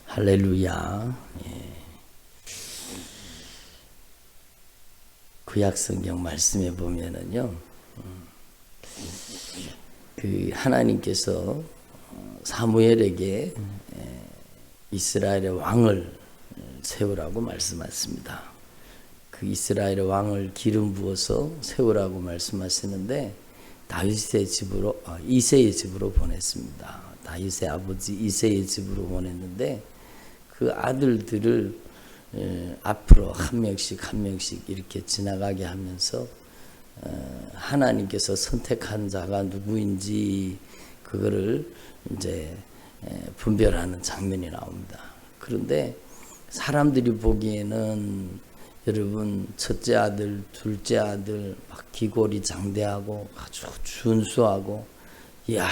할렐루야. 구약성경 말씀에 보면은요, 그 하나님께서 사무엘에게 이스라엘의 왕을 세우라고 말씀하십니다. 그 이스라엘의 왕을 기름 부어서 세우라고 말씀하시는데 다윗의 집으로 이새의 집으로 보냈습니다. 다윗의 아버지 이새의 집으로 보냈는데 그 아들들을 앞으로 한 명씩 이렇게 지나가게 하면서 하나님께서 선택한 자가 누구인지 그거를 이제 분별하는 장면이 나옵니다. 그런데 사람들이 보기에는 여러분 첫째 아들, 둘째 아들 막 기골이 장대하고 아주 준수하고 이야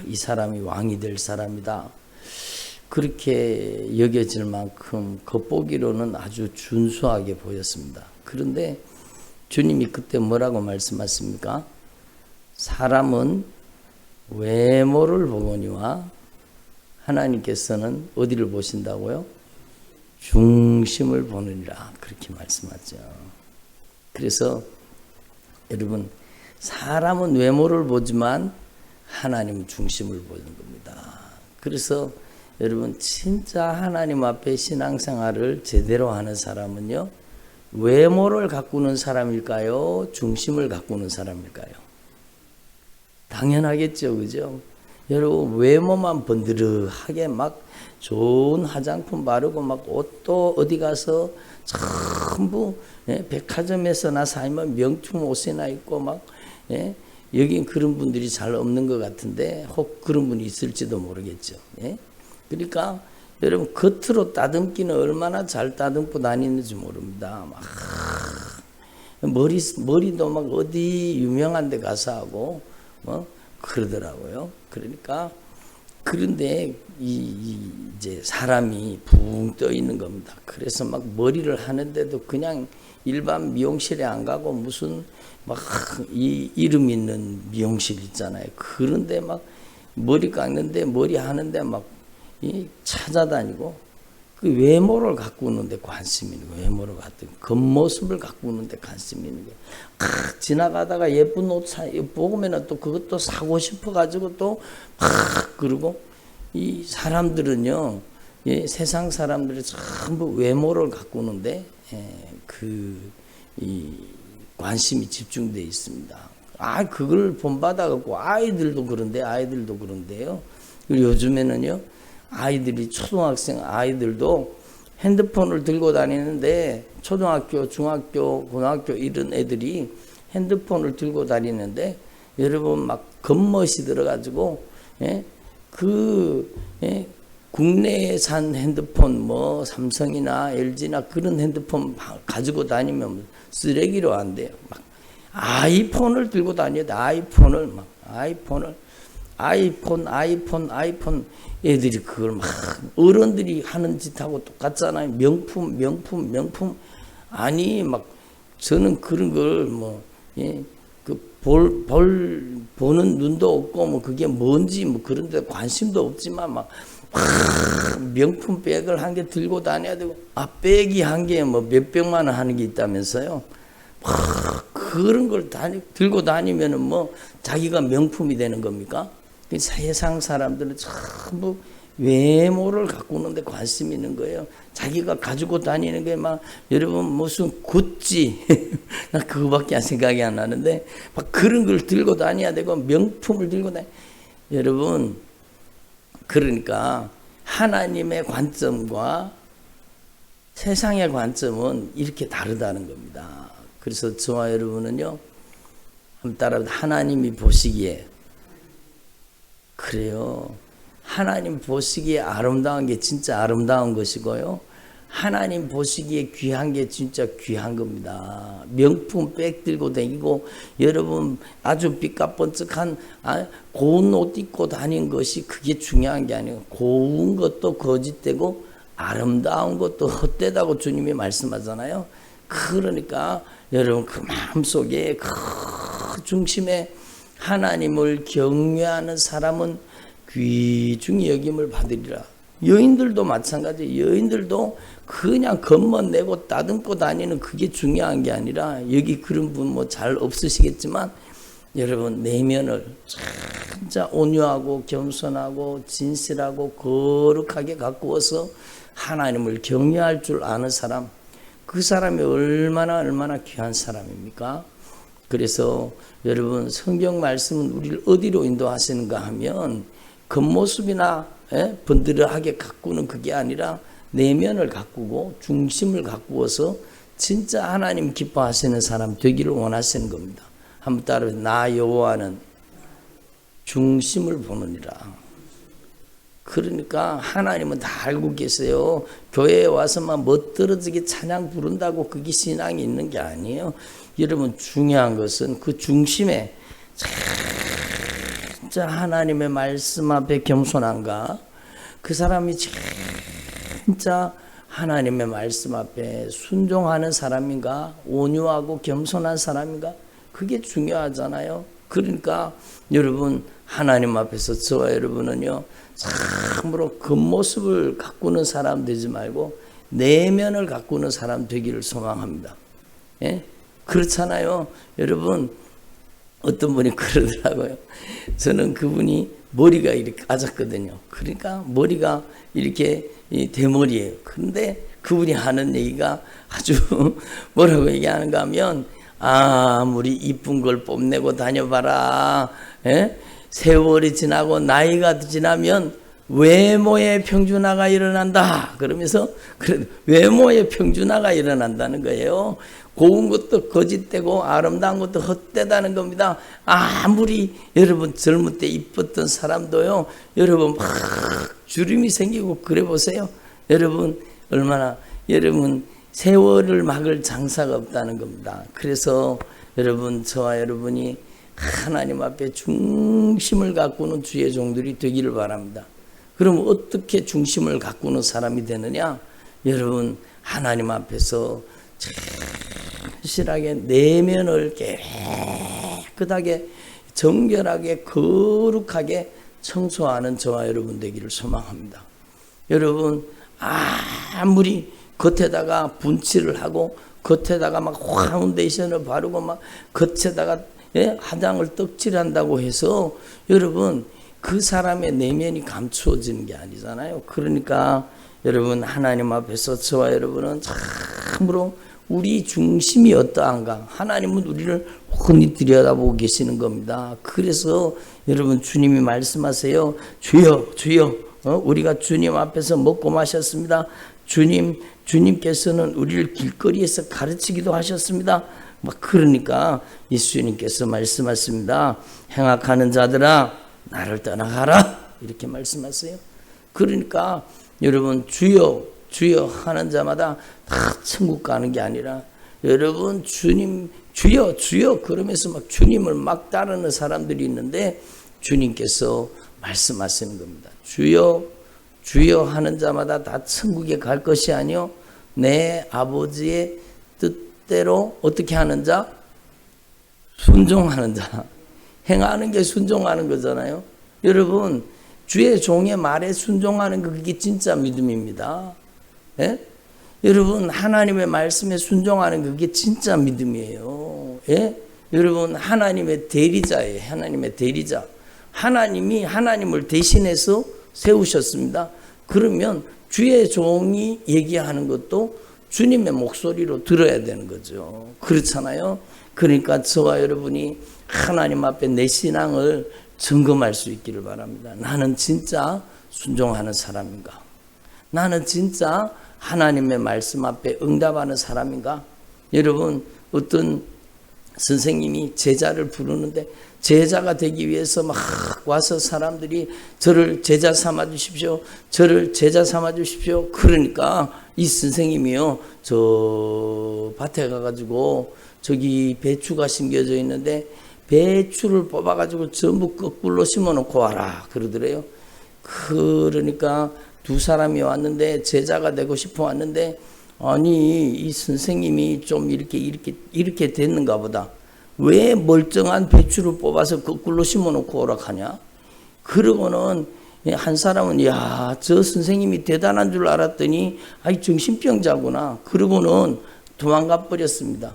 이 사람이 왕이 될 사람이다 그렇게 여겨질 만큼 겉보기로는 아주 준수하게 보였습니다. 그런데 주님이 그때 뭐라고 말씀하십니까? 사람은 외모를 보거니와 하나님께서는 어디를 보신다고요? 중심을 보느니라 그렇게 말씀하죠. 그래서 여러분 사람은 외모를 보지만 하나님은 중심을 보는 겁니다. 그래서 여러분 진짜 하나님 앞에 신앙생활을 제대로 하는 사람은요 외모를 가꾸는 사람일까요? 중심을 가꾸는 사람일까요? 당연하겠죠, 그죠? 여러분 외모만 번드르하게 막 좋은 화장품 바르고 막 옷도 어디 가서 전부 백화점에서나 사면 명품 옷이나 입고 막 여긴 그런 분들이 잘 없는 것 같은데 혹 그런 분이 있을지도 모르겠죠. 그러니까 여러분 겉으로 따듬기는 얼마나 잘 따듬고 다니는지 모릅니다. 막 머리도 막 어디 유명한 데 가서 하고 그러더라고요. 그러니까 그런데 이제 사람이 붕 떠 있는 겁니다. 그래서 막 머리를 하는데도 그냥 일반 미용실에 안 가고 무슨 막 이름 있는 미용실 있잖아요. 그런데 막 머리 깎는데 머리 하는데 막 찾아다니고 그 외모를 가꾸는데 관심 있는 거예요. 외모를 갖고 겉모습을 가꾸는데 관심 있는 거예요. 지나가다가 예쁜 옷 보면은 또 그것도 사고 싶어 가지고 또 막 그러고 이 사람들은요 세상 사람들이 전부 외모를 가꾸는데 이 관심이 집중되어 있습니다. 그걸 본받아 갖고 아이들도 그런데요. 그리고 요즘에는요 아이들이 초등학생 아이들도 핸드폰을 들고 다니는데 초등학교, 중학교, 고등학교 이런 애들이 핸드폰을 들고 다니는데 여러분 막 겉멋이 들어가지고 국내에 산 핸드폰 뭐 삼성이나 LG나 그런 핸드폰 가지고 다니면 쓰레기로 안 돼요. 막 아이폰을 들고 다녀야 돼. 아이폰 애들이 그걸 막 어른들이 하는 짓하고 똑같잖아요. 명품 아니 막 저는 그런 걸 보는 눈도 없고 뭐 그게 뭔지 뭐 그런 데 관심도 없지만 막 명품 백을 한 개 들고 다녀야 되고 백이 한 개에 뭐 몇백만 원 하는 게 있다면서요. 그런 걸 들고 다니면은 뭐 자기가 명품이 되는 겁니까? 세상 사람들은 전부 외모를 가꾸는데 관심이 있는 거예요. 자기가 가지고 다니는 게 막 여러분 무슨 구찌 나 그거밖에 생각이 안 나는데 막 그런 걸 들고 다녀야 되고 명품을 들고 다니. 여러분 그러니까 하나님의 관점과 세상의 관점은 이렇게 다르다는 겁니다. 그래서 저와 여러분은요 한번 따라 하나님이 보시기에 그래요. 하나님 보시기에 아름다운 게 진짜 아름다운 것이고요. 하나님 보시기에 귀한 게 진짜 귀한 겁니다. 명품 백 들고 다니고 여러분 아주 삐까뻔쩍한 고운 옷 입고 다니는 것이 그게 중요한 게 아니에요. 고운 것도 거짓되고 아름다운 것도 헛되다고 주님이 말씀하잖아요. 그러니까 여러분 그 마음속에 그 중심에 하나님을 경외하는 사람은 귀중히 여김을 받으리라. 여인들도 마찬가지예요. 여인들도 그냥 겉멋 내고 따듬고 다니는 그게 중요한 게 아니라, 여기 그런 분 뭐 잘 없으시겠지만 여러분 내면을 진짜 온유하고 겸손하고 진실하고 거룩하게 가꾸어서 하나님을 경외할 줄 아는 사람, 그 사람이 얼마나 귀한 사람입니까? 그래서 여러분 성경 말씀은 우리를 어디로 인도하시는가 하면 겉모습이나 번드러하게 가꾸는 그게 아니라 내면을 가꾸고 중심을 가꾸어서 진짜 하나님 기뻐하시는 사람 되기를 원하시는 겁니다. 한번 따라해. 나 여호와는 중심을 보느니라. 그러니까 하나님은 다 알고 계세요. 교회에 와서만 멋들어지게 찬양 부른다고 그게 신앙이 있는 게 아니에요. 여러분 중요한 것은 그 중심에 진짜 하나님의 말씀 앞에 겸손한가, 그 사람이 진짜 하나님의 말씀 앞에 순종하는 사람인가, 온유하고 겸손한 사람인가, 그게 중요하잖아요. 그러니까 여러분 하나님 앞에서 저와 여러분은요 참으로 겉모습을 가꾸는 사람 되지 말고 내면을 가꾸는 사람 되기를 소망합니다. 예? 그렇잖아요. 여러분 어떤 분이 그러더라고요. 저는 그분이 머리가 이렇게 까졌거든요. 그러니까 머리가 이렇게 대머리예요. 그런데 그분이 하는 얘기가 아주 뭐라고 얘기하는가 하면, 아무리 이쁜 걸 뽐내고 다녀봐라. 예? 세월이 지나고 나이가 지나면 외모의 평준화가 일어난다. 그러면서 외모의 평준화가 일어난다는 거예요. 고운 것도 거짓되고 아름다운 것도 헛되다는 겁니다. 아무리 여러분 젊을 때 이뻤던 사람도요, 여러분 막 주름이 생기고 그래 보세요. 여러분 얼마나, 여러분 세월을 막을 장사가 없다는 겁니다. 그래서 여러분 저와 여러분이 하나님 앞에 중심을 가꾸는 주의 종들이 되기를 바랍니다. 그럼 어떻게 중심을 가꾸는 사람이 되느냐? 여러분 하나님 앞에서 진실하게 내면을 깨끗하게 정결하게 거룩하게 청소하는 저와 여러분 되기를 소망합니다. 여러분 아무리 겉에다가 분칠을 하고 겉에다가 막 파운데이션을 바르고 막 겉에다가 화장을 떡칠한다고 해서 여러분 그 사람의 내면이 감추어지는 게 아니잖아요. 그러니까 여러분 하나님 앞에서 저와 여러분은 참으로 우리 중심이 어떠한가, 하나님은 우리를 흔히 들여다보고 계시는 겁니다. 그래서 여러분 주님이 말씀하세요. 주여 주여, 우리가 주님 앞에서 먹고 마셨습니다. 주님께서는 우리를 길거리에서 가르치기도 하셨습니다. 막 그러니까 예수님께서 말씀하십니다. 행악하는 자들아 나를 떠나가라, 이렇게 말씀하세요. 그러니까 여러분 주여 주여 하는 자마다 다 천국 가는 게 아니라, 여러분 주님 주여 주여 그러면서 막 주님을 막 따르는 사람들이 있는데 주님께서 말씀하시는 겁니다. 주여 주여 하는 자마다 다 천국에 갈 것이 아니요 내 아버지의 뜻대로 어떻게 하는 자? 순종하는 자. 행하는 게 순종하는 거잖아요. 여러분 주의 종의 말에 순종하는 거, 그게 진짜 믿음입니다. 예? 여러분 하나님의 말씀에 순종하는 거, 그게 진짜 믿음이에요. 예? 여러분 하나님의 대리자예요. 하나님의 대리자. 하나님이 하나님을 대신해서 세우셨습니다. 그러면 주의 종이 얘기하는 것도 주님의 목소리로 들어야 되는 거죠. 그렇잖아요. 그러니까 저와 여러분이 하나님 앞에 내 신앙을 점검할 수 있기를 바랍니다. 나는 진짜 순종하는 사람인가? 나는 진짜 하나님의 말씀 앞에 응답하는 사람인가? 여러분 어떤 선생님이 제자를 부르는데 제자가 되기 위해서 막 와서 사람들이 저를 제자 삼아 주십시오. 저를 제자 삼아 주십시오. 그러니까 이 선생님이요, 저 밭에 가가지고 저기 배추가 심겨져 있는데 배추를 뽑아가지고 전부 거꾸로 심어놓고 와라 그러더래요. 그러니까 두 사람이 왔는데 제자가 되고 싶어 왔는데, 아니 이 선생님이 좀 이렇게 됐는가 보다. 왜 멀쩡한 배추를 뽑아서 거꾸로 심어놓고 오라 하냐? 그러고는 한 사람은 야, 저 선생님이 대단한 줄 알았더니 아이 정신병자구나. 그러고는 도망가 버렸습니다.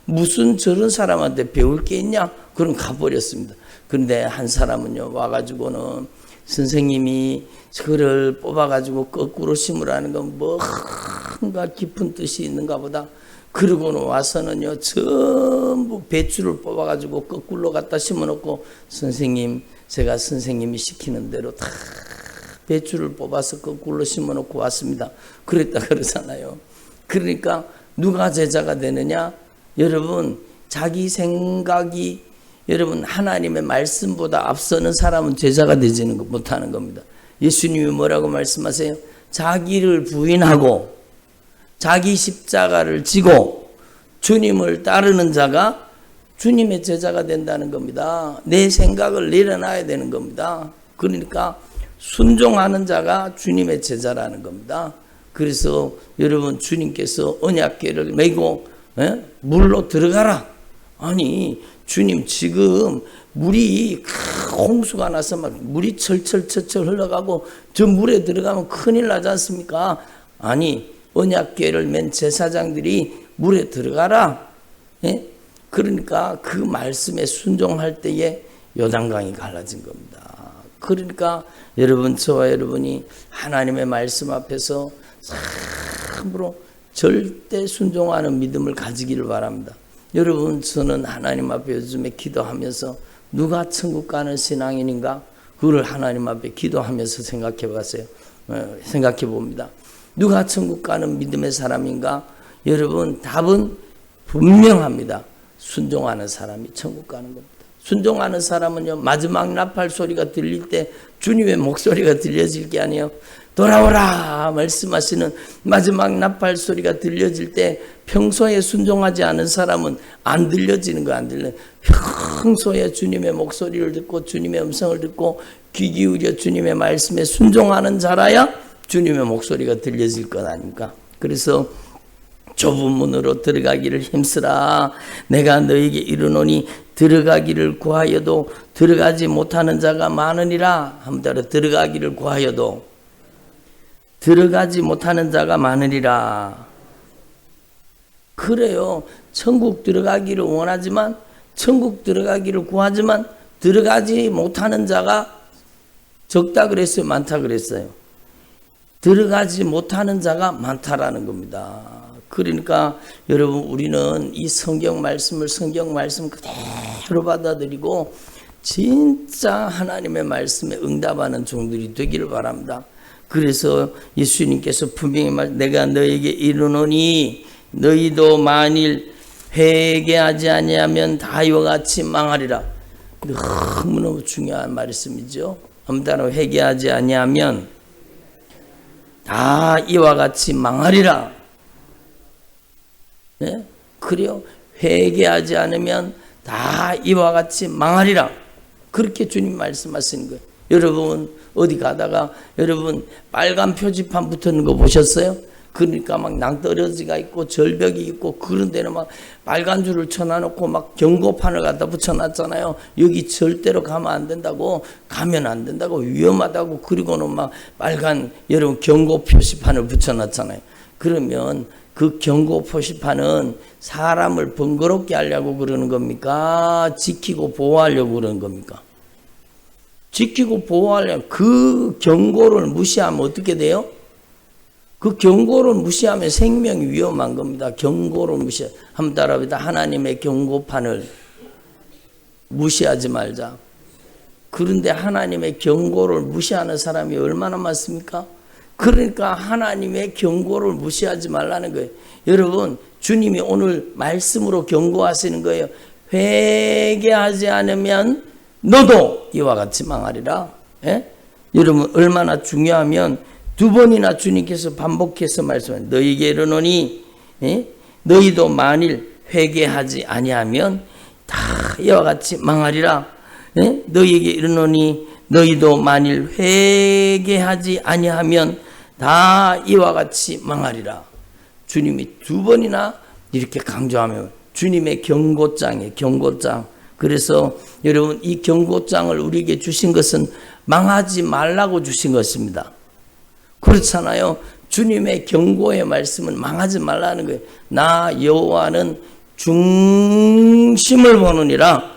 무슨 저런 사람한테 배울 게 있냐? 그럼 가버렸습니다. 그런데 한 사람은요 와가지고는 선생님이 저를 뽑아가지고 거꾸로 심으라는 건 뭔가 깊은 뜻이 있는가 보다. 그러고는 와서는요 전부 배추를 뽑아가지고 거꾸로 갖다 심어놓고 선생님 제가 선생님이 시키는 대로 다 배추를 뽑아서 거꾸로 심어놓고 왔습니다. 그랬다 그러잖아요. 그러니까 누가 제자가 되느냐? 여러분 자기 생각이 여러분 하나님의 말씀보다 앞서는 사람은 제자가 되지는 못하는 겁니다. 예수님이 뭐라고 말씀하세요? 자기를 부인하고 자기 십자가를 지고 주님을 따르는 자가 주님의 제자가 된다는 겁니다. 내 생각을 내려놔야 되는 겁니다. 그러니까 순종하는 자가 주님의 제자라는 겁니다. 그래서 여러분 주님께서 언약궤를 메고 물로 들어가라. 아니 주님 지금 물이 홍수가 나서 막 물이 철철철철 흘러가고 저 물에 들어가면 큰일 나지 않습니까? 아니 언약궤를 맨 제사장들이 물에 들어가라. 그러니까 그 말씀에 순종할 때에 요단강이 갈라진 겁니다. 그러니까 여러분 저와 여러분이 하나님의 말씀 앞에서 참으로 절대 순종하는 믿음을 가지기를 바랍니다. 여러분 저는 하나님 앞에 요즘에 기도하면서 누가 천국 가는 신앙인인가? 그걸 하나님 앞에 기도하면서 생각해 봤어요. 생각해 봅니다. 누가 천국 가는 믿음의 사람인가? 여러분 답은 분명합니다. 순종하는 사람이 천국 가는 겁니다. 순종하는 사람은요 마지막 나팔 소리가 들릴 때 주님의 목소리가 들려질 게 아니에요. 돌아오라 말씀하시는 마지막 나팔 소리가 들려질 때 평소에 순종하지 않은 사람은 안 들려지는 거 안 들려. 평소에 주님의 목소리를 듣고 주님의 음성을 듣고 귀 기울여 주님의 말씀에 순종하는 자라야 주님의 목소리가 들려질 것 아닙니까? 그래서 좁은 문으로 들어가기를 힘쓰라. 내가 너에게 이르노니 들어가기를 구하여도 들어가지 못하는 자가 많으니라. 한번 따라 들어가기를 구하여도 들어가지 못하는 자가 많으리라. 그래요. 천국 들어가기를 원하지만 천국 들어가기를 구하지만 들어가지 못하는 자가 적다 그랬어요? 많다 그랬어요? 들어가지 못하는 자가 많다라는 겁니다. 그러니까 여러분 우리는 이 성경 말씀 그대로 받아들이고 진짜 하나님의 말씀에 응답하는 종들이 되기를 바랍니다. 그래서 예수님께서 분명히 내가 너에게 이르노니 너희도 만일 회개하지 아니하면 다 이와 같이 망하리라. 너무너무 중요한 말씀이죠. 아무튼 회개하지 아니하면 다 이와 같이 망하리라. 네? 그래요. 회개하지 않으면 다 이와 같이 망하리라. 그렇게 주님 말씀하시는 거예요. 여러분 어디 가다가 여러분 빨간 표지판 붙는 거 보셨어요? 그러니까 막 낭떠러지가 있고 절벽이 있고 그런 데는 막 빨간 줄을 쳐놔놓고 막 경고판을 갖다 붙여놨잖아요. 여기 절대로 가면 안 된다고, 가면 안 된다고, 위험하다고. 그리고는 막 빨간 여러분 경고 표시판을 붙여놨잖아요. 그러면 그 경고 표시판은 사람을 번거롭게 하려고 그러는 겁니까? 지키고 보호하려고 그러는 겁니까? 지키고 보호하려면 그 경고를 무시하면 어떻게 돼요? 그 경고를 무시하면 생명이 위험한 겁니다. 경고를 무시. 한번 따라합니다. 하나님의 경고판을 무시하지 말자. 그런데 하나님의 경고를 무시하는 사람이 얼마나 많습니까? 그러니까 하나님의 경고를 무시하지 말라는 거예요. 여러분 주님이 오늘 말씀으로 경고하시는 거예요. 회개하지 않으면 너도 이와 같이 망하리라. 예? 여러분 얼마나 중요하면 두 번이나 주님께서 반복해서 말씀하세요. 너희에게 이르노니 너희도 만일 회개하지 아니하면 다 이와 같이 망하리라. 너희에게 이르노니 너희도 만일 회개하지 아니하면 다 이와 같이 망하리라. 주님이 두 번이나 이렇게 강조하면 주님의 경고장이에요. 경고장. 그래서 여러분 이 경고장을 우리에게 주신 것은 망하지 말라고 주신 것입니다. 그렇잖아요. 주님의 경고의 말씀은 망하지 말라는 거예요. 나 여호와는 중심을 보느니라.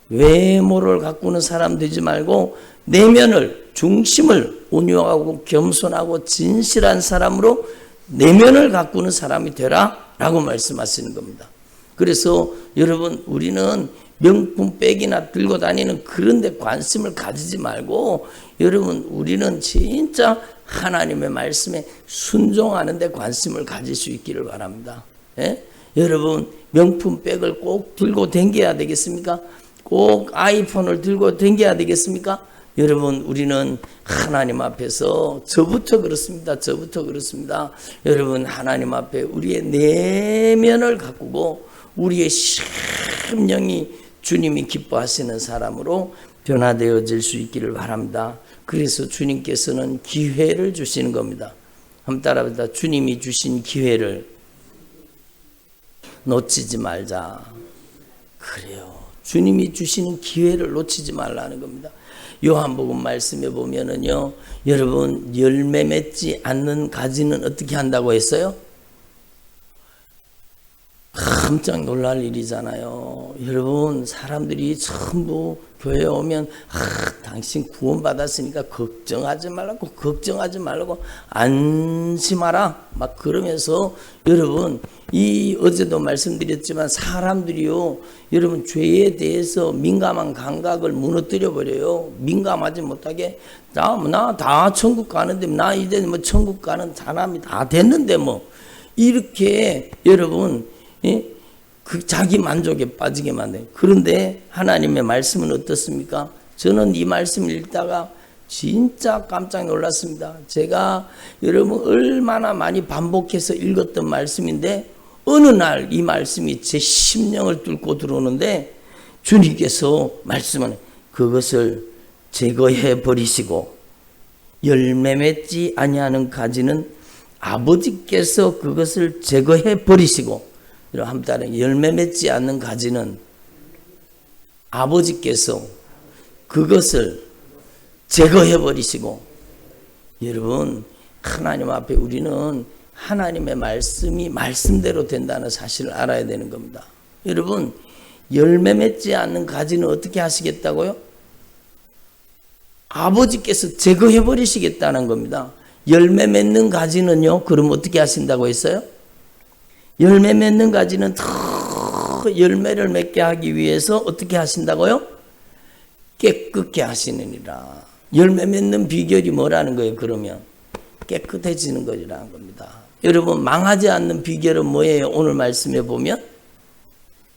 외모를 가꾸는 사람 되지 말고 내면을, 중심을 온유하고 겸손하고 진실한 사람으로 내면을 가꾸는 사람이 되라 라고 말씀하시는 겁니다. 그래서 여러분, 우리는 명품백이나 들고 다니는 그런 데 관심을 가지지 말고, 여러분, 우리는 진짜 하나님의 말씀에 순종하는 데 관심을 가질 수 있기를 바랍니다. 예? 여러분, 명품백을 꼭 들고 다녀야 되겠습니까? 꼭 아이폰을 들고 다녀야 되겠습니까? 여러분, 우리는 하나님 앞에서 저부터 그렇습니다. 여러분, 하나님 앞에 우리의 내면을 가꾸고 우리의 심령이 주님이 기뻐하시는 사람으로 변화되어질 수 있기를 바랍니다. 그래서 주님께서는 기회를 주시는 겁니다. 한번 따라합니다. 주님이 주신 기회를 놓치지 말자. 그래요. 주님이 주시는 기회를 놓치지 말라는 겁니다. 요한복음 말씀에 보면은요, 여러분, 열매 맺지 않는 가지는 어떻게 한다고 했어요? 깜짝 놀랄 일이잖아요. 여러분, 사람들이 전부 교회에 오면 당신 구원받았으니까 걱정하지 말라고 안심하라 막 그러면서, 여러분, 이 어제도 말씀드렸지만 사람들이요, 여러분, 죄에 대해서 민감한 감각을 무너뜨려 버려요. 민감하지 못하게 나 다 천국 가는데, 나 이제 뭐 천국 가는 사람이 다 됐는데 뭐 이렇게 여러분, 그 자기 만족에 빠지게 만들어요. 그런데 하나님의 말씀은 어떻습니까? 저는 이 말씀을 읽다가 진짜 깜짝 놀랐습니다. 제가 여러분 얼마나 많이 반복해서 읽었던 말씀인데, 어느 날 이 말씀이 제 심령을 뚫고 들어오는데, 주님께서 말씀하는 그것을 제거해 버리시고 열매 맺지 아니하는 가지는 아버지께서 그것을 제거해 버리시고, 한번 따라, 열매 맺지 않는 가지는 아버지께서 그것을 제거해 버리시고. 여러분, 하나님 앞에 우리는 하나님의 말씀이 말씀대로 된다는 사실을 알아야 되는 겁니다. 여러분, 열매 맺지 않는 가지는 어떻게 하시겠다고요? 아버지께서 제거해 버리시겠다는 겁니다. 열매 맺는 가지는요, 그럼 어떻게 하신다고 했어요? 열매 맺는 가지는 더 열매를 맺게 하기 위해서 어떻게 하신다고요? 깨끗게 하시느니라. 열매 맺는 비결이 뭐라는 거예요? 그러면 깨끗해지는 것이라는 겁니다. 여러분, 망하지 않는 비결은 뭐예요? 오늘 말씀에 보면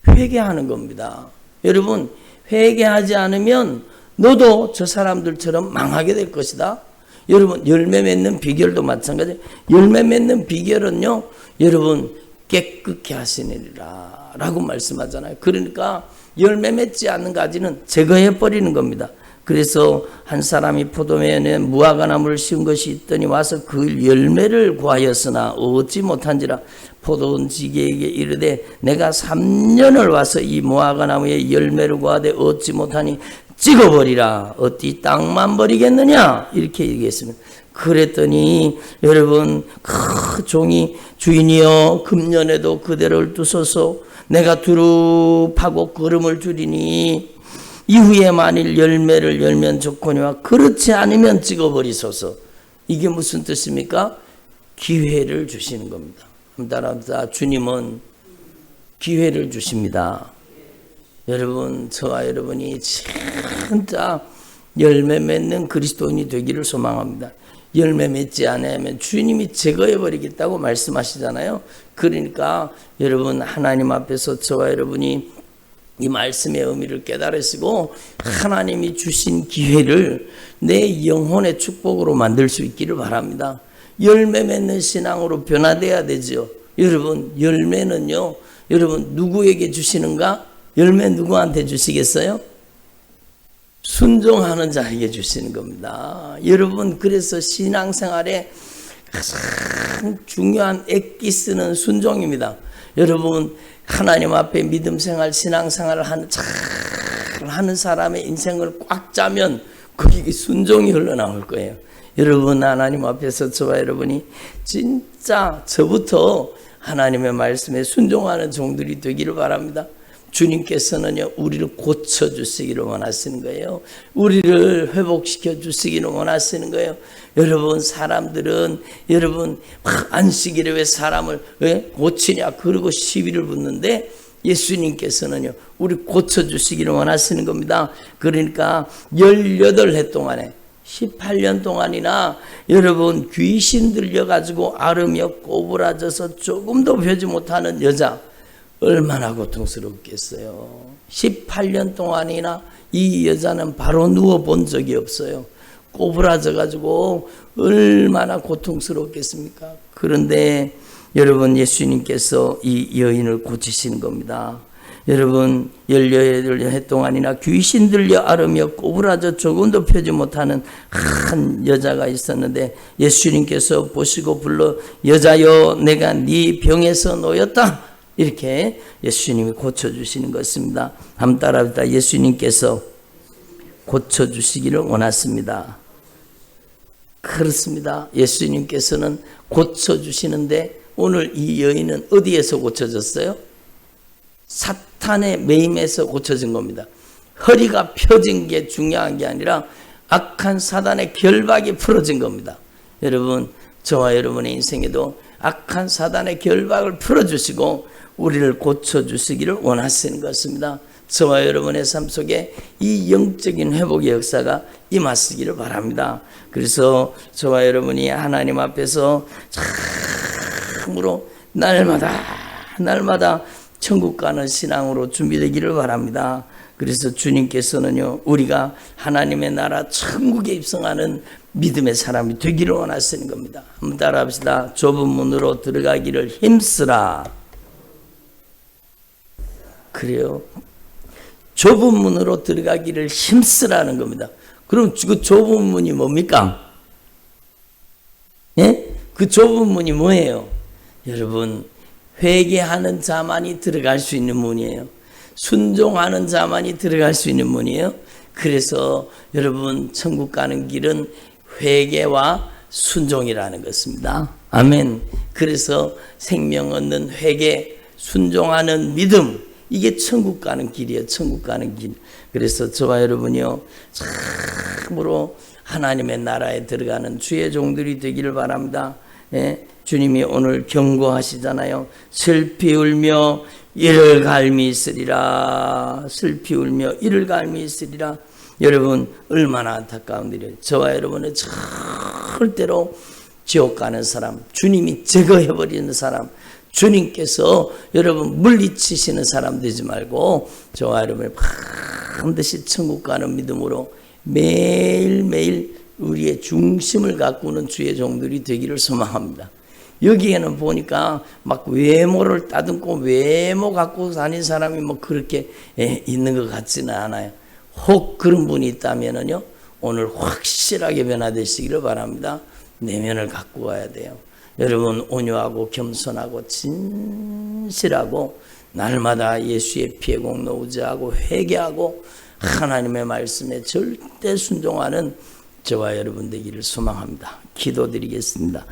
회개하는 겁니다. 여러분, 회개하지 않으면 너도 저 사람들처럼 망하게 될 것이다. 여러분, 열매 맺는 비결도 마찬가지예요. 열매 맺는 비결은요, 여러분, 깨끗게 하시느니라 라고 말씀하잖아요. 그러니까 열매 맺지 않는 가지는 제거해 버리는 겁니다. 그래서 한 사람이 포도면에 무화과나무를 심은 것이 있더니 와서 그 열매를 구하였으나 얻지 못한지라. 포도원지기에게 이르되 내가 3년을 와서 이 무화과나무에 열매를 구하되 얻지 못하니 찍어버리라. 어디 땅만 버리겠느냐? 이렇게 얘기했습니다. 그랬더니 여러분, 그 종이 주인이여 금년에도 그대로를 두소서. 내가 두릅하고 걸음을 줄이니 이후에 만일 열매를 열면 좋거니와 그렇지 않으면 찍어버리소서. 이게 무슨 뜻입니까? 기회를 주시는 겁니다. 따라합니다. 주님은 기회를 주십니다. 여러분, 저와 여러분이 진짜 열매 맺는 그리스도인이 되기를 소망합니다. 열매 맺지 않으면 주님이 제거해 버리겠다고 말씀하시잖아요. 그러니까 여러분, 하나님 앞에서 저와 여러분이 이 말씀의 의미를 깨달으시고 하나님이 주신 기회를 내 영혼의 축복으로 만들 수 있기를 바랍니다. 열매 맺는 신앙으로 변화돼야 되죠. 여러분, 열매는요, 여러분, 누구에게 주시는가? 열매 누구한테 주시겠어요? 순종하는 자에게 주시는 겁니다. 여러분, 그래서 신앙생활에 가장 중요한 엑기스는 순종입니다. 여러분, 하나님 앞에 믿음생활, 신앙생활을 하는 사람의 인생을 꽉 짜면 거기 순종이 흘러나올 거예요. 여러분, 하나님 앞에서 저와 여러분이 진짜 저부터 하나님의 말씀에 순종하는 종들이 되기를 바랍니다. 주님께서는요, 우리를 고쳐주시기를 원하시는 거예요. 우리를 회복시켜 주시기를 원하시는 거예요. 여러분, 사람들은 여러분 안식일에 왜 사람을 왜 고치냐 그러고 시비를 붙는데, 예수님께서는요, 우리 고쳐주시기를 원하시는 겁니다. 그러니까 18해 동안에 18년 동안이나 여러분 귀신 들려가지고 앓으며 꼬부라져서 조금도 펴지 못하는 여자, 얼마나 고통스럽겠어요. 18년 동안이나 이 여자는 바로 누워본 적이 없어요. 꼬부라져가지고 얼마나 고통스럽겠습니까? 그런데 여러분, 예수님께서 이 여인을 고치시는 겁니다. 여러분, 18해 동안이나 귀신 들려 앓으며 꼬부라져 조금도 펴지 못하는 한 여자가 있었는데, 예수님께서 보시고 불러 여자여, 내가 네 병에서 놓였다, 이렇게 예수님이 고쳐주시는 것입니다. 한번 따라합시다. 예수님께서 고쳐주시기를 원하십니다. 그렇습니다. 예수님께서는 고쳐주시는데, 오늘 이 여인은 어디에서 고쳐졌어요? 사탄의 매임에서 고쳐진 겁니다. 허리가 펴진 게 중요한 게 아니라 악한 사단의 결박이 풀어진 겁니다. 여러분, 저와 여러분의 인생에도 악한 사단의 결박을 풀어주시고 우리를 고쳐주시기를 원하시는 것입니다. 저와 여러분의 삶 속에 이 영적인 회복의 역사가 임하시기를 바랍니다. 그래서 저와 여러분이 하나님 앞에서 참으로 날마다 천국 가는 신앙으로 준비되기를 바랍니다. 그래서 주님께서는요, 우리가 하나님의 나라 천국에 입성하는 믿음의 사람이 되기를 원하시는 겁니다. 한번 따라합시다. 좁은 문으로 들어가기를 힘쓰라. 그래요. 좁은 문으로 들어가기를 힘쓰라는 겁니다. 그럼 그 좁은 문이 뭡니까? 예? 그 좁은 문이 뭐예요? 여러분, 회개하는 자만이 들어갈 수 있는 문이에요. 순종하는 자만이 들어갈 수 있는 문이에요. 그래서 여러분, 천국 가는 길은 회개와 순종이라는 것입니다. 아멘. 그래서 생명 얻는 회개, 순종하는 믿음, 이게 천국 가는 길이에요. 천국 가는 길. 그래서 저와 여러분이요, 참으로 하나님의 나라에 들어가는 주의 종들이 되기를 바랍니다. 예? 주님이 오늘 경고하시잖아요. 슬피 울며 이를 갈미 있으리라. 슬피 울며 이를 갈미 있으리라. 여러분, 얼마나 안타까운 일이에요. 저와 여러분은 절대로 지옥 가는 사람, 주님이 제거해버리는 사람, 주님께서 여러분 물리치시는 사람 되지 말고, 저와 여러분이 반드시 천국 가는 믿음으로 매일매일 우리의 중심을 가꾸는 주의 종들이 되기를 소망합니다. 여기에는 보니까 막 외모를 따듬고 외모 갖고 다닌 사람이 뭐 그렇게 있는 것 같지는 않아요. 혹 그런 분이 있다면은요, 오늘 확실하게 변화되시기를 바랍니다. 내면을 갖고 와야 돼요. 여러분, 온유하고 겸손하고 진실하고 날마다 예수의 피에 공로 의지하고 회개하고 하나님의 말씀에 절대 순종하는 저와 여러분 되기를 소망합니다. 기도드리겠습니다.